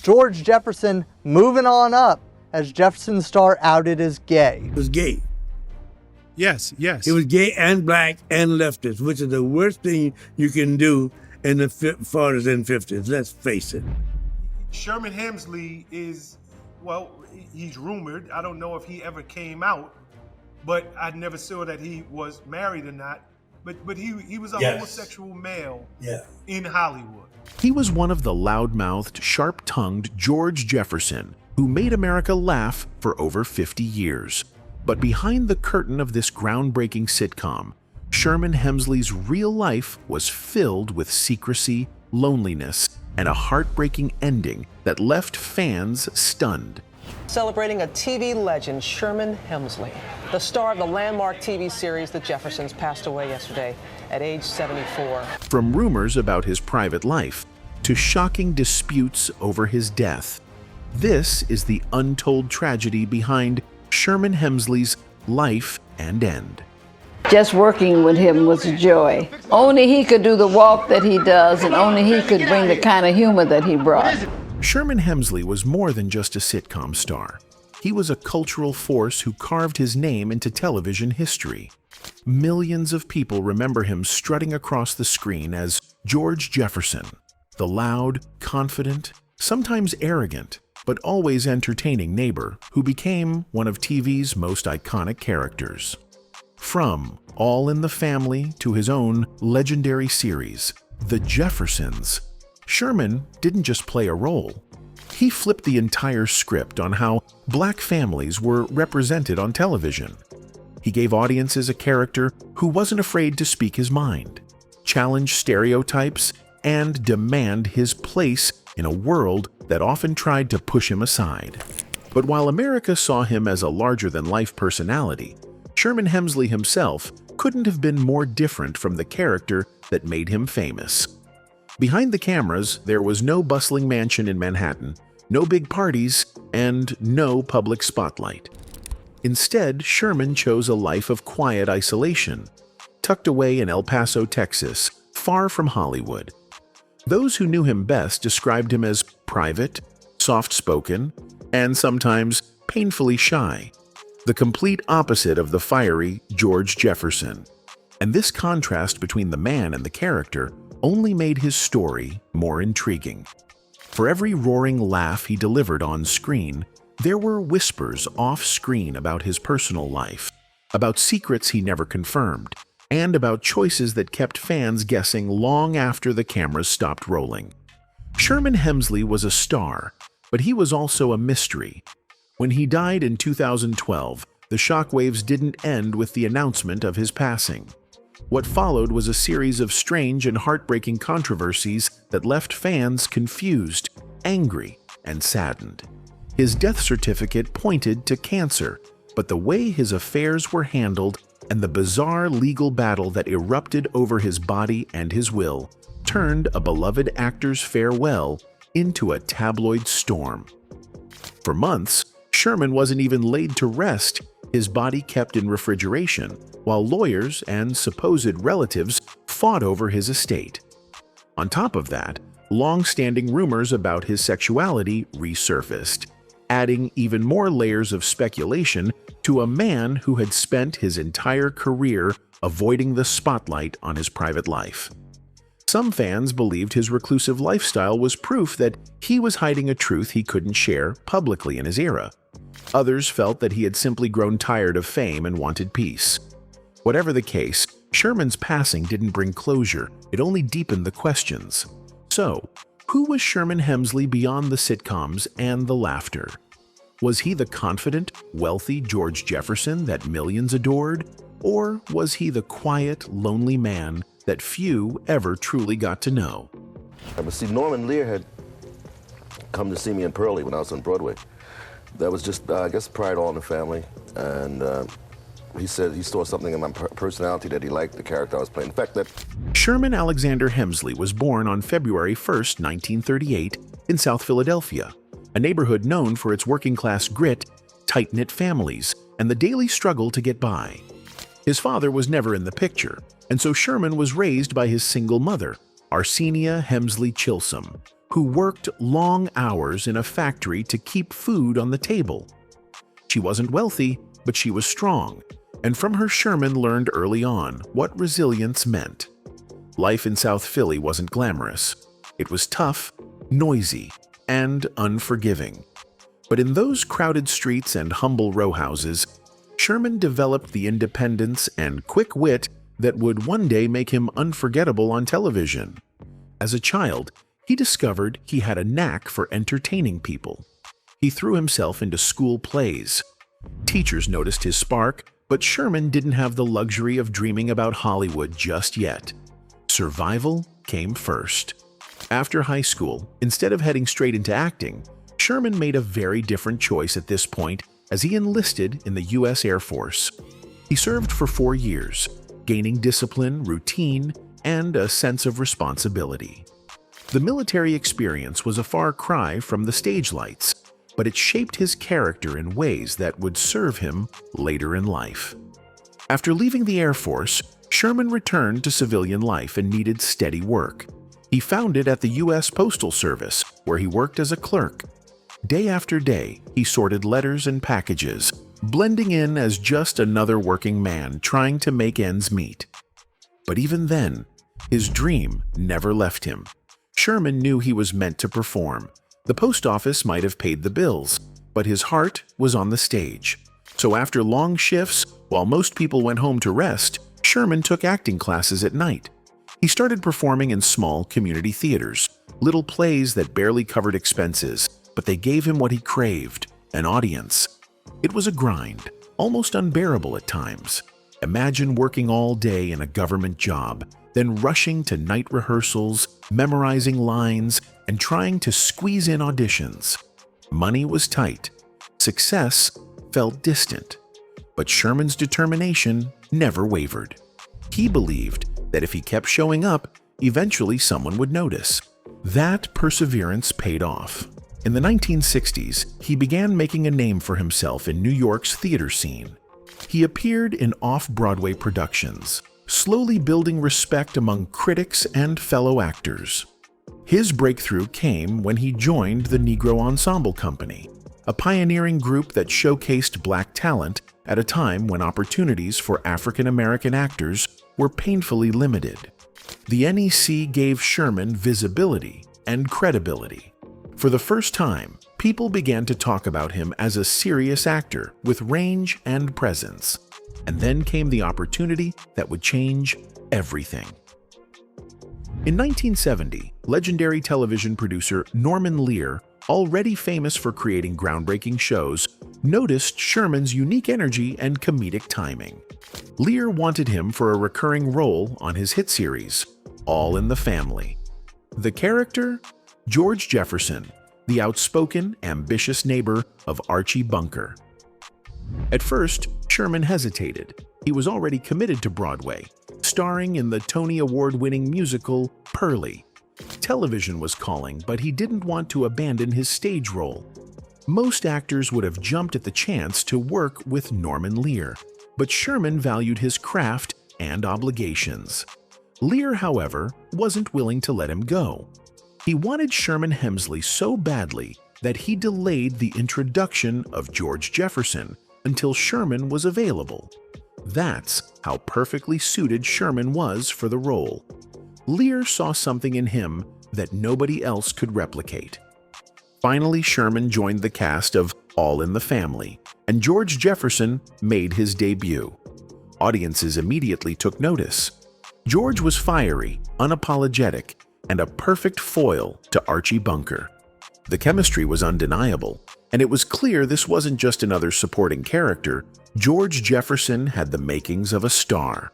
George Jefferson moving on up as Jefferson Star outed as gay. He was gay. Yes. He was gay and black and leftist, which is the worst thing you can do in the 40s and 50s. Let's face it. Sherman Hemsley is, well, he's rumored. I don't know if he ever came out, but I never saw that he was married or not. But he was a homosexual male in Hollywood. He was one of the loud-mouthed, sharp-tongued George Jefferson who made America laugh for over 50 years. But behind the curtain of this groundbreaking sitcom, Sherman Hemsley's real life was filled with secrecy, loneliness, and a heartbreaking ending that left fans stunned. Celebrating a TV legend, Sherman Hemsley, the star of the landmark TV series The Jeffersons, passed away yesterday at age 74. From rumors about his private life to shocking disputes over his death, this is the untold tragedy behind Sherman Hemsley's life and end. Just working with him was a joy. Only he could do the walk that he does, and only he could bring the kind of humor that he brought. Sherman Hemsley was more than just a sitcom star. He was a cultural force who carved his name into television history. Millions of people remember him strutting across the screen as George Jefferson, the loud, confident, sometimes arrogant, but always entertaining neighbor who became one of TV's most iconic characters. From All in the Family to his own legendary series, The Jeffersons, Sherman didn't just play a role. He flipped the entire script on how black families were represented on television. He gave audiences a character who wasn't afraid to speak his mind, challenge stereotypes, and demand his place in a world that often tried to push him aside. But while America saw him as a larger-than-life personality, Sherman Hemsley himself couldn't have been more different from the character that made him famous. Behind the cameras, there was no bustling mansion in Manhattan, no big parties, and no public spotlight. Instead, Sherman chose a life of quiet isolation, tucked away in El Paso, Texas, far from Hollywood. Those who knew him best described him as private, soft-spoken, and sometimes painfully shy, the complete opposite of the fiery George Jefferson. And this contrast between the man and the character only made his story more intriguing. For every roaring laugh he delivered on screen, there were whispers off-screen about his personal life, about secrets he never confirmed, and about choices that kept fans guessing long after the cameras stopped rolling. Sherman Hemsley was a star, but he was also a mystery. When he died in 2012, the shockwaves didn't end with the announcement of his passing. What followed was a series of strange and heartbreaking controversies that left fans confused, angry, and saddened. His death certificate pointed to cancer, but the way his affairs were handled and the bizarre legal battle that erupted over his body and his will turned a beloved actor's farewell into a tabloid storm. For months, Sherman wasn't even laid to rest, his body kept in refrigeration, while lawyers and supposed relatives fought over his estate. On top of that, long-standing rumors about his sexuality resurfaced, adding even more layers of speculation to a man who had spent his entire career avoiding the spotlight on his private life. Some fans believed his reclusive lifestyle was proof that he was hiding a truth he couldn't share publicly in his era. Others felt that he had simply grown tired of fame and wanted peace. Whatever the case, Sherman's passing didn't bring closure, it only deepened the questions. So, who was Sherman Hemsley beyond the sitcoms and the laughter? Was he the confident, wealthy George Jefferson that millions adored? Or was he the quiet, lonely man that few ever truly got to know? But see, Norman Lear had come to see me in Pearlie when I was on Broadway. That was just, I guess, pride all in the family. And he said he saw something in my personality that he liked the character I was playing. In fact, that Sherman Alexander Hemsley was born on February 1, 1938, in South Philadelphia, a neighborhood known for its working-class grit, tight-knit families, and the daily struggle to get by. His father was never in the picture, and so Sherman was raised by his single mother, Arsenia Hemsley Chilsom, who worked long hours in a factory to keep food on the table. She wasn't wealthy, but she was strong, and from her Sherman learned early on what resilience meant. Life in South Philly wasn't glamorous. It was tough, noisy, and unforgiving. But in those crowded streets and humble row houses, Sherman developed the independence and quick wit that would one day make him unforgettable on television. As a child, he discovered he had a knack for entertaining people. He threw himself into school plays. Teachers noticed his spark, but Sherman didn't have the luxury of dreaming about Hollywood just yet. Survival came first. After high school, instead of heading straight into acting, Sherman made a very different choice at this point as he enlisted in the U.S. Air Force. He served for 4 years, gaining discipline, routine, and a sense of responsibility. The military experience was a far cry from the stage lights, but it shaped his character in ways that would serve him later in life. After leaving the Air Force, Sherman returned to civilian life and needed steady work. He found it at the U.S. Postal Service, where he worked as a clerk. Day after day, he sorted letters and packages, blending in as just another working man trying to make ends meet. But even then, his dream never left him. Sherman knew he was meant to perform. The post office might have paid the bills, but his heart was on the stage. So after long shifts, while most people went home to rest, Sherman took acting classes at night. He started performing in small community theaters, little plays that barely covered expenses, but they gave him what he craved, an audience. It was a grind, almost unbearable at times. Imagine working all day in a government job, then rushing to night rehearsals, memorizing lines, and trying to squeeze in auditions. Money was tight. Success felt distant. But Sherman's determination never wavered. He believed that if he kept showing up, eventually someone would notice. That perseverance paid off. In the 1960s, he began making a name for himself in New York's theater scene. He appeared in off-Broadway productions, slowly building respect among critics and fellow actors. His breakthrough came when he joined the Negro Ensemble Company, a pioneering group that showcased black talent at a time when opportunities for African American actors were painfully limited. The NEC gave Sherman visibility and credibility. For the first time, people began to talk about him as a serious actor with range and presence. And then came the opportunity that would change everything. In 1970, legendary television producer Norman Lear, already famous for creating groundbreaking shows, noticed Sherman's unique energy and comedic timing. Lear wanted him for a recurring role on his hit series, All in the Family. The character? George Jefferson, the outspoken, ambitious neighbor of Archie Bunker. At first, Sherman hesitated. He was already committed to Broadway, starring in the Tony Award-winning musical Pearly. Television was calling, but he didn't want to abandon his stage role. Most actors would have jumped at the chance to work with Norman Lear, but Sherman valued his craft and obligations. Lear, however, wasn't willing to let him go. He wanted Sherman Hemsley so badly that he delayed the introduction of George Jefferson until Sherman was available. That's how perfectly suited Sherman was for the role. Lear saw something in him that nobody else could replicate. Finally, Sherman joined the cast of All in the Family, and George Jefferson made his debut. Audiences immediately took notice. George was fiery, unapologetic, and a perfect foil to Archie Bunker. The chemistry was undeniable, and it was clear this wasn't just another supporting character. George Jefferson had the makings of a star.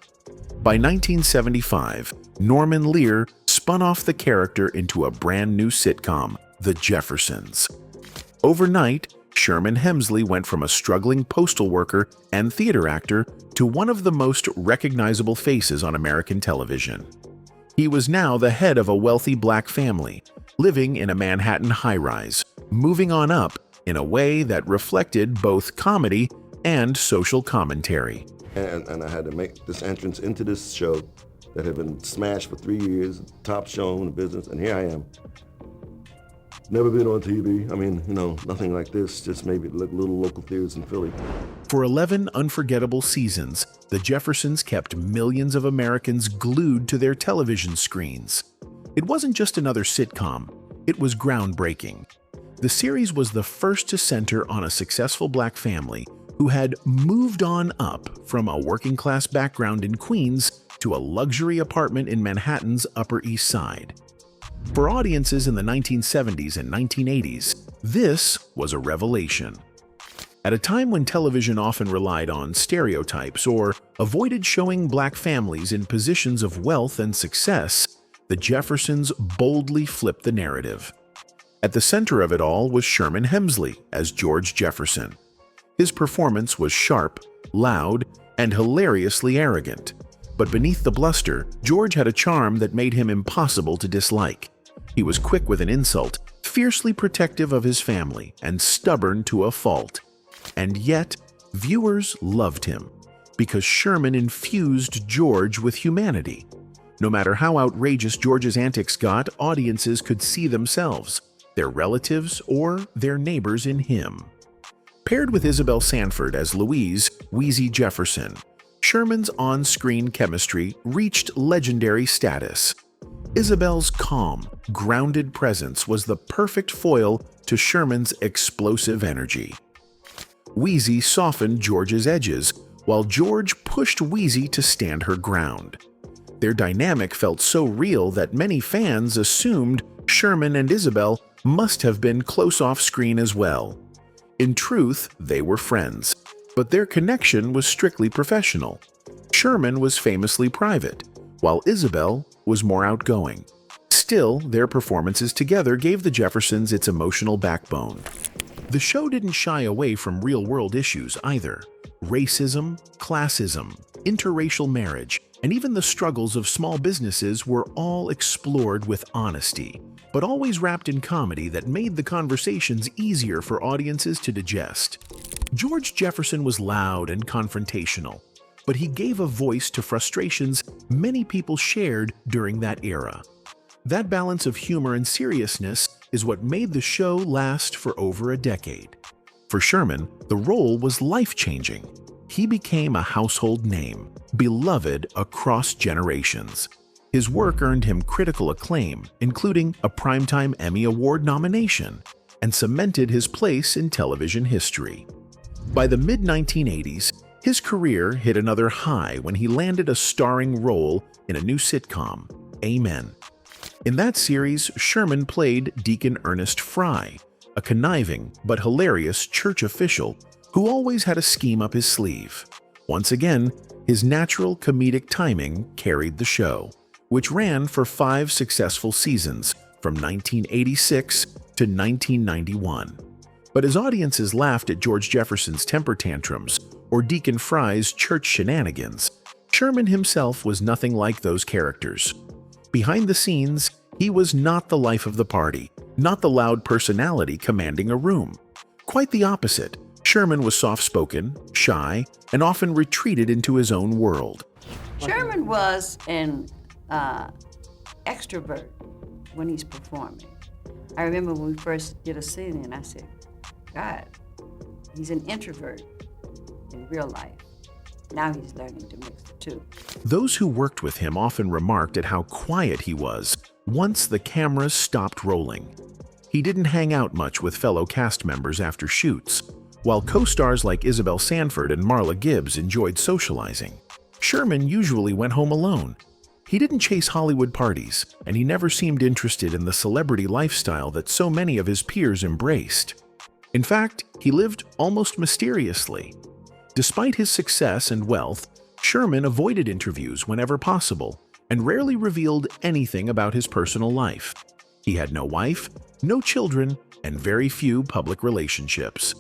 By 1975, Norman Lear spun off the character into a brand new sitcom, The Jeffersons. Overnight, Sherman Hemsley went from a struggling postal worker and theater actor to one of the most recognizable faces on American television. He was now the head of a wealthy black family, living in a Manhattan high-rise, moving on up in a way that reflected both comedy and social commentary. And I had to make this entrance into this show that had been smashed for 3 years, top show in the business, and here I am. Never been on TV. I mean, nothing like this, just maybe little local theaters in Philly. For 11 unforgettable seasons, the Jeffersons kept millions of Americans glued to their television screens. It wasn't just another sitcom, it was groundbreaking. The series was the first to center on a successful black family who had moved on up from a working-class background in Queens to a luxury apartment in Manhattan's Upper East Side. For audiences in the 1970s and 1980s, this was a revelation. At a time when television often relied on stereotypes or avoided showing black families in positions of wealth and success, the Jeffersons boldly flipped the narrative. At the center of it all was Sherman Hemsley as George Jefferson. His performance was sharp, loud, and hilariously arrogant. But beneath the bluster, George had a charm that made him impossible to dislike. He was quick with an insult, fiercely protective of his family, and stubborn to a fault. And yet, viewers loved him, because Sherman infused George with humanity. No matter how outrageous George's antics got, audiences could see themselves, their relatives, or their neighbors in him. Paired with Isabel Sanford as Louise "Wheezy" Jefferson, Sherman's on-screen chemistry reached legendary status. Isabel's calm, grounded presence was the perfect foil to Sherman's explosive energy. Wheezy softened George's edges, while George pushed Wheezy to stand her ground. Their dynamic felt so real that many fans assumed Sherman and Isabel must have been close off-screen as well. In truth, they were friends, but their connection was strictly professional. Sherman was famously private, while Isabel was more outgoing. Still, their performances together gave the Jeffersons its emotional backbone. The show didn't shy away from real-world issues either. Racism, classism, interracial marriage, and even the struggles of small businesses were all explored with honesty, but always wrapped in comedy that made the conversations easier for audiences to digest. George Jefferson was loud and confrontational, but he gave a voice to frustrations many people shared during that era. That balance of humor and seriousness is what made the show last for over a decade. For Sherman, the role was life-changing. He became a household name, beloved across generations. His work earned him critical acclaim, including a Primetime Emmy Award nomination, and cemented his place in television history. By the mid-1980s, his career hit another high when he landed a starring role in a new sitcom, Amen. In that series, Sherman played Deacon Ernest Fry, a conniving but hilarious church official who always had a scheme up his sleeve. Once again, his natural comedic timing carried the show, which ran for 5 successful seasons from 1986 to 1991. But as audiences laughed at George Jefferson's temper tantrums or Deacon Fry's church shenanigans, Sherman himself was nothing like those characters. Behind the scenes, he was not the life of the party, not the loud personality commanding a room. Quite the opposite. Sherman was soft-spoken, shy, and often retreated into his own world. Sherman was an extrovert when he's performing. I remember when we first did a scene and I said, God, he's an introvert in real life. Now he's learning to mix the two. Those who worked with him often remarked at how quiet he was once the cameras stopped rolling. He didn't hang out much with fellow cast members after shoots. While co-stars like Isabel Sanford and Marla Gibbs enjoyed socializing, Sherman usually went home alone. He didn't chase Hollywood parties, and he never seemed interested in the celebrity lifestyle that so many of his peers embraced. In fact, he lived almost mysteriously. Despite his success and wealth, Sherman avoided interviews whenever possible and rarely revealed anything about his personal life. He had no wife, no children, and very few public relationships.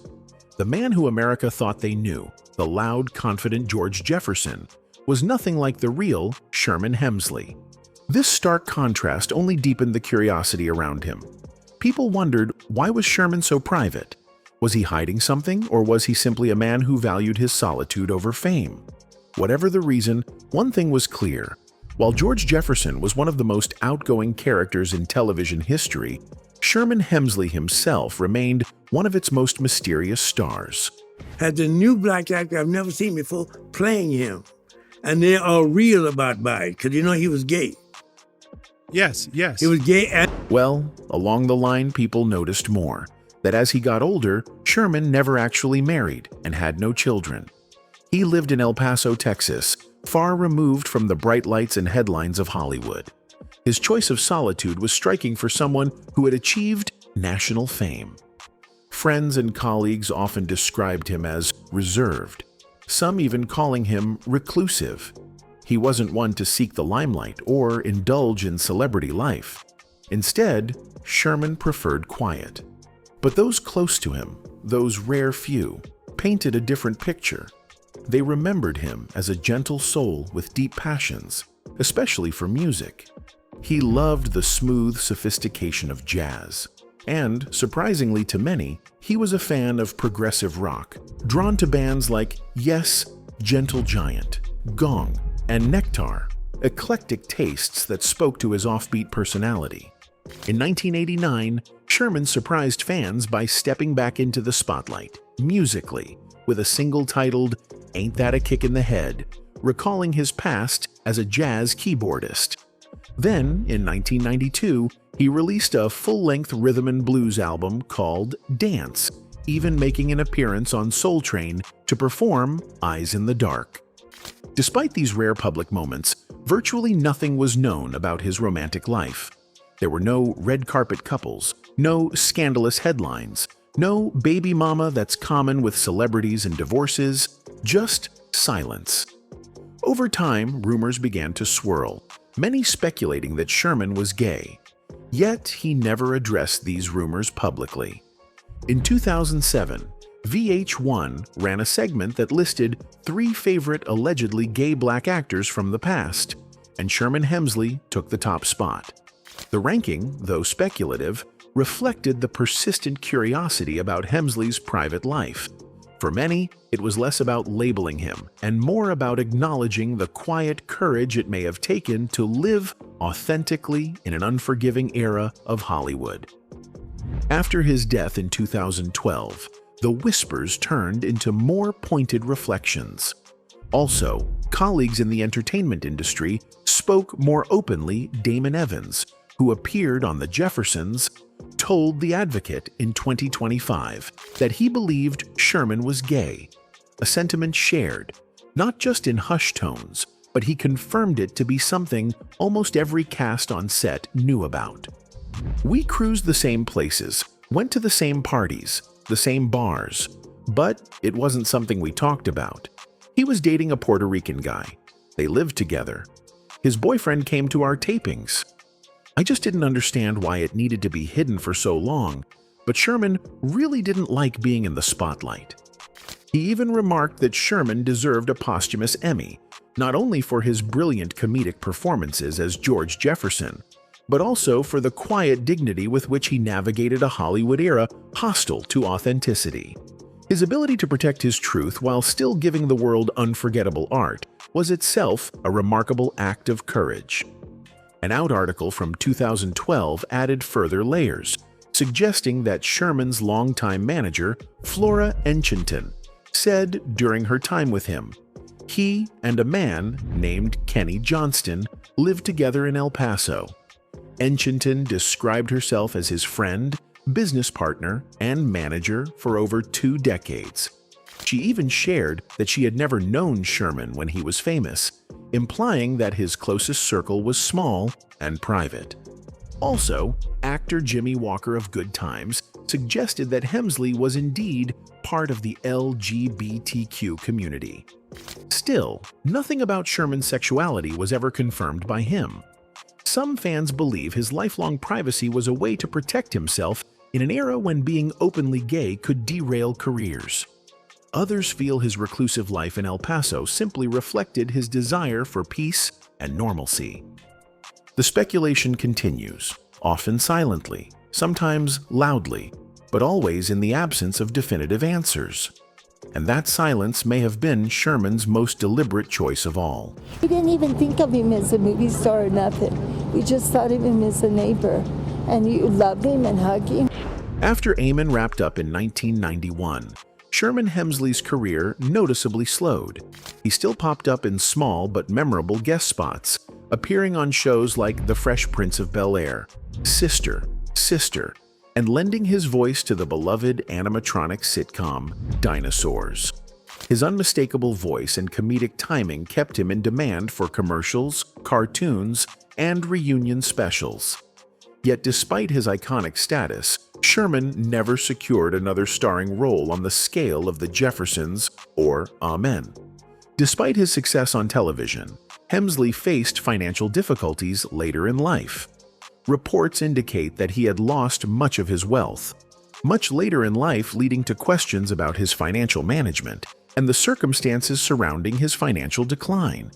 The man who America thought they knew, the loud, confident George Jefferson, was nothing like the real Sherman Hemsley. This stark contrast only deepened the curiosity around him. People wondered, why was Sherman so private? Was he hiding something, or was he simply a man who valued his solitude over fame? Whatever the reason, one thing was clear. While George Jefferson was one of the most outgoing characters in television history, Sherman Hemsley himself remained one of its most mysterious stars. Had the new black actor I've never seen before playing him. And they are real about it, because you know he was gay. Yes, yes. He was gay and... Well, along the line, people noticed more. That as he got older, Sherman never actually married and had no children. He lived in El Paso, Texas, far removed from the bright lights and headlines of Hollywood. His choice of solitude was striking for someone who had achieved national fame. Friends and colleagues often described him as reserved, some even calling him reclusive. He wasn't one to seek the limelight or indulge in celebrity life. Instead, Sherman preferred quiet. But those close to him, those rare few, painted a different picture. They remembered him as a gentle soul with deep passions, especially for music. He loved the smooth sophistication of jazz. And, surprisingly to many, he was a fan of progressive rock, drawn to bands like Yes, Gentle Giant, Gong, and Nectar, eclectic tastes that spoke to his offbeat personality. In 1989, Sherman surprised fans by stepping back into the spotlight, musically, with a single titled Ain't That a Kick in the Head, recalling his past as a jazz keyboardist. Then, in 1992, he released a full-length rhythm and blues album called Dance, even making an appearance on Soul Train to perform Eyes in the Dark. Despite these rare public moments, virtually nothing was known about his romantic life. There were no red carpet couples, no scandalous headlines, no baby mama that's common with celebrities and divorces, just silence. Over time, rumors began to swirl, many speculating that Sherman was gay. Yet he never addressed these rumors publicly. In 2007, VH1 ran a segment that listed 3 favorite allegedly gay black actors from the past, and Sherman Hemsley took the top spot. The ranking, though speculative, reflected the persistent curiosity about Hemsley's private life. For many, it was less about labeling him and more about acknowledging the quiet courage it may have taken to live authentically in an unforgiving era of Hollywood. After his death in 2012, the whispers turned into more pointed reflections. Also, colleagues in the entertainment industry spoke more openly. Damon Evans, who appeared on The Jeffersons, told The Advocate in 2025 that he believed Sherman was gay, a sentiment shared, not just in hushed tones, but he confirmed it to be something almost every cast on set knew about. We cruised the same places, went to the same parties, the same bars, but it wasn't something we talked about. He was dating a Puerto Rican guy. They lived together. His boyfriend came to our tapings. I just didn't understand why it needed to be hidden for so long, but Sherman really didn't like being in the spotlight. He even remarked that Sherman deserved a posthumous Emmy, not only for his brilliant comedic performances as George Jefferson, but also for the quiet dignity with which he navigated a Hollywood era hostile to authenticity. His ability to protect his truth while still giving the world unforgettable art was itself a remarkable act of courage. An Out article from 2012 added further layers, suggesting that Sherman's longtime manager, Flora Enchinton, said during her time with him, he and a man named Kenny Johnston lived together in El Paso. Enchinton described herself as his friend, business partner, and manager for over 2 decades. She even shared that she had never known Sherman when he was famous, implying that his closest circle was small and private. Also, actor Jimmy Walker of Good Times suggested that Hemsley was indeed part of the LGBTQ community. Still, nothing about Sherman's sexuality was ever confirmed by him. Some fans believe his lifelong privacy was a way to protect himself in an era when being openly gay could derail careers. Others feel his reclusive life in El Paso simply reflected his desire for peace and normalcy. The speculation continues, often silently, sometimes loudly, but always in the absence of definitive answers. And that silence may have been Sherman's most deliberate choice of all. We didn't even think of him as a movie star or nothing. We just thought of him as a neighbor. and you love him and hug him. After Eamon wrapped up in 1991, Sherman Hemsley's career noticeably slowed. He still popped up in small but memorable guest spots, appearing on shows like The Fresh Prince of Bel-Air, Sister, and lending his voice to the beloved animatronic sitcom Dinosaurs. His unmistakable voice and comedic timing kept him in demand for commercials, cartoons, and reunion specials. Yet despite his iconic status, Sherman never secured another starring role on the scale of the Jeffersons or Amen. Despite his success on television, Hemsley faced financial difficulties later in life. Reports indicate that he had lost much of his wealth, much later in life leading to questions about his financial management and the circumstances surrounding his financial decline.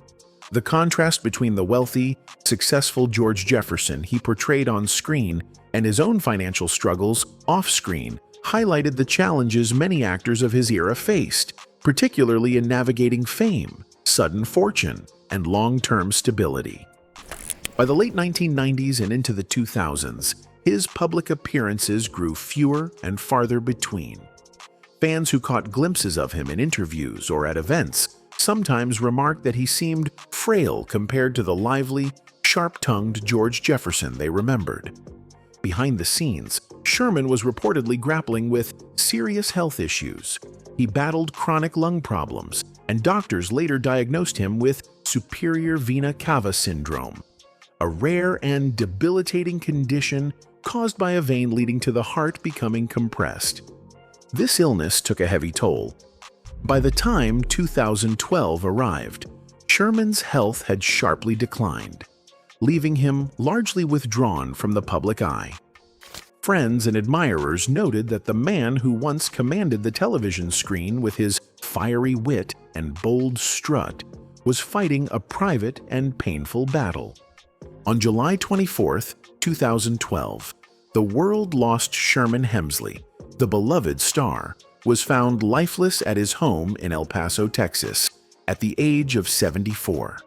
The contrast between the wealthy, successful George Jefferson he portrayed on screen and his own financial struggles off-screen highlighted the challenges many actors of his era faced, particularly in navigating fame, sudden fortune, and long-term stability. By the late 1990s and into the 2000s, his public appearances grew fewer and farther between. Fans who caught glimpses of him in interviews or at events sometimes remarked that he seemed frail compared to the lively, sharp-tongued George Jefferson they remembered. Behind the scenes, Sherman was reportedly grappling with serious health issues. He battled chronic lung problems, and doctors later diagnosed him with superior vena cava syndrome, a rare and debilitating condition caused by a vein leading to the heart becoming compressed. This illness took a heavy toll. By the time 2012 arrived, Sherman's health had sharply declined, leaving him largely withdrawn from the public eye. Friends and admirers noted that the man who once commanded the television screen with his fiery wit and bold strut was fighting a private and painful battle. On July 24, 2012, the world lost Sherman Hemsley. The beloved star was found lifeless at his home in El Paso, Texas, at the age of 74.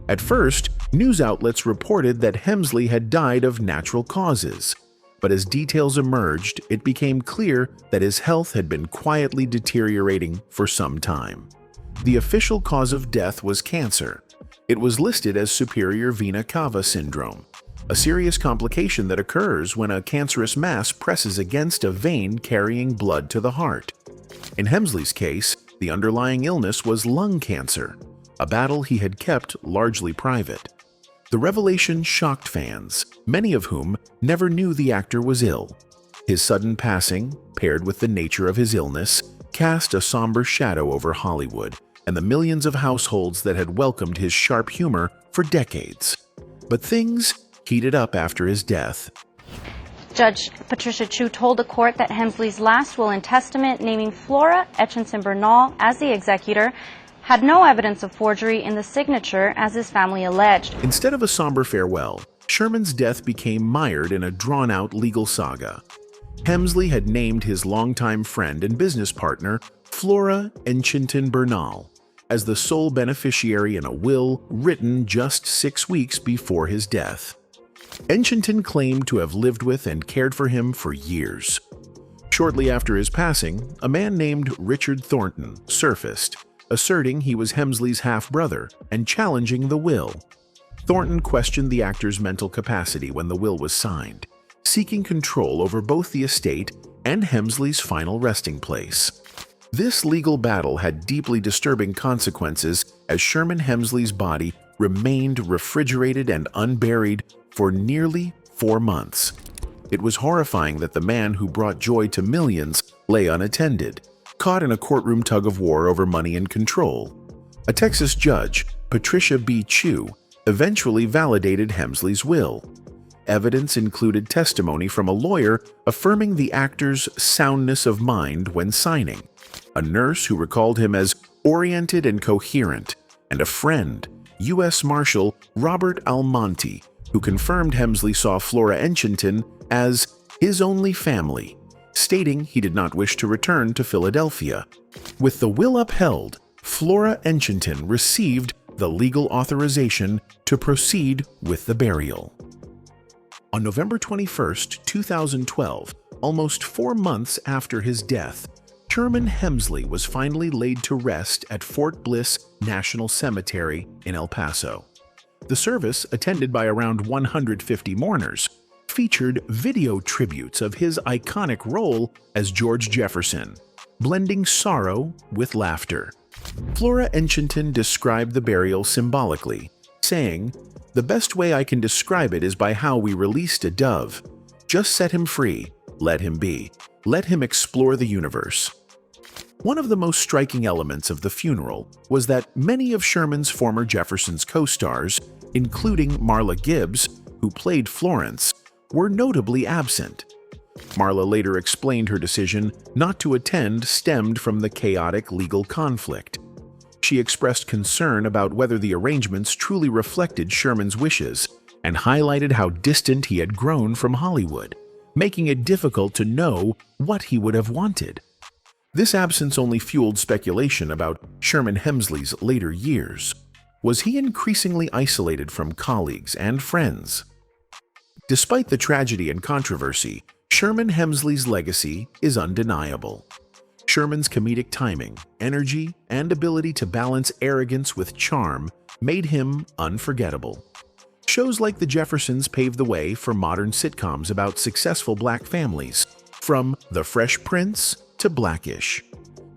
At first, news outlets reported that Hemsley had died of natural causes, but as details emerged, it became clear that his health had been quietly deteriorating for some time. The official cause of death was cancer. It was listed as superior vena cava syndrome, a serious complication that occurs when a cancerous mass presses against a vein carrying blood to the heart. In Hemsley's case, the underlying illness was lung cancer, a battle he had kept largely private. The revelation shocked fans, many of whom never knew the actor was ill. His sudden passing, paired with the nature of his illness, cast a somber shadow over Hollywood and the millions of households that had welcomed his sharp humor for decades. But things heated up after his death. Judge Patricia Chu told the court that Hemsley's last will and testament, naming Flora Etchinson Bernal as the executor, had no evidence of forgery in the signature as his family alleged. Instead of a somber farewell, Sherman's death became mired in a drawn-out legal saga. Hemsley had named his longtime friend and business partner, Flora Etchinson Bernal, as the sole beneficiary in a will written just 6 weeks before his death. Etchinson claimed to have lived with and cared for him for years. Shortly after his passing, a man named Richard Thornton surfaced, asserting he was Hemsley's half-brother and challenging the will. Thornton questioned the actor's mental capacity when the will was signed, seeking control over both the estate and Hemsley's final resting place. This legal battle had deeply disturbing consequences as Sherman Hemsley's body remained refrigerated and unburied for nearly 4 months. It was horrifying that the man who brought joy to millions lay unattended, caught in a courtroom tug-of-war over money and control. A Texas judge, Patricia B. Chu, eventually validated Hemsley's will. Evidence included testimony from a lawyer affirming the actor's soundness of mind when signing, a nurse who recalled him as oriented and coherent, and a friend, U.S. Marshal Robert Almonte, who confirmed Hemsley saw Flora Etchinson as his only family, stating he did not wish to return to Philadelphia. With the will upheld, Flora Etchinson received the legal authorization to proceed with the burial. On November 21, 2012, almost 4 months after his death, Sherman Hemsley was finally laid to rest at Fort Bliss National Cemetery in El Paso. The service, attended by around 150 mourners, featured video tributes of his iconic role as George Jefferson, blending sorrow with laughter. Flora Enchinton described the burial symbolically, saying, "The best way I can describe it is by how we released a dove. Just set him free, let him be, let him explore the universe." One of the most striking elements of the funeral was that many of Sherman's former Jeffersons co-stars, including Marla Gibbs, who played Florence, were notably absent. Marla later explained her decision not to attend stemmed from the chaotic legal conflict. She expressed concern about whether the arrangements truly reflected Sherman's wishes and highlighted how distant he had grown from Hollywood, making it difficult to know what he would have wanted. This absence only fueled speculation about Sherman Hemsley's later years. Was he increasingly isolated from colleagues and friends? Despite the tragedy and controversy, Sherman Hemsley's legacy is undeniable. Sherman's comedic timing, energy, and ability to balance arrogance with charm made him unforgettable. Shows like The Jeffersons paved the way for modern sitcoms about successful black families, from The Fresh Prince to Blackish.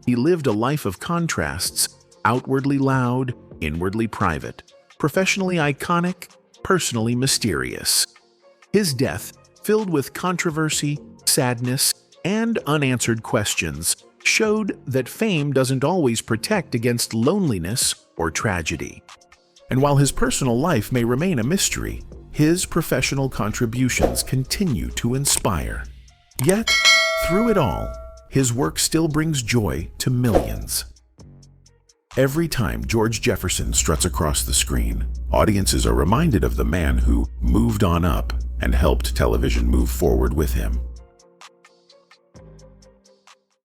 He lived a life of contrasts, outwardly loud, inwardly private, professionally iconic, personally mysterious. His death, filled with controversy, sadness, and unanswered questions, showed that fame doesn't always protect against loneliness or tragedy. And while his personal life may remain a mystery, his professional contributions continue to inspire. Yet, through it all, his work still brings joy to millions. Every time George Jefferson struts across the screen, audiences are reminded of the man who moved on up and helped television move forward with him.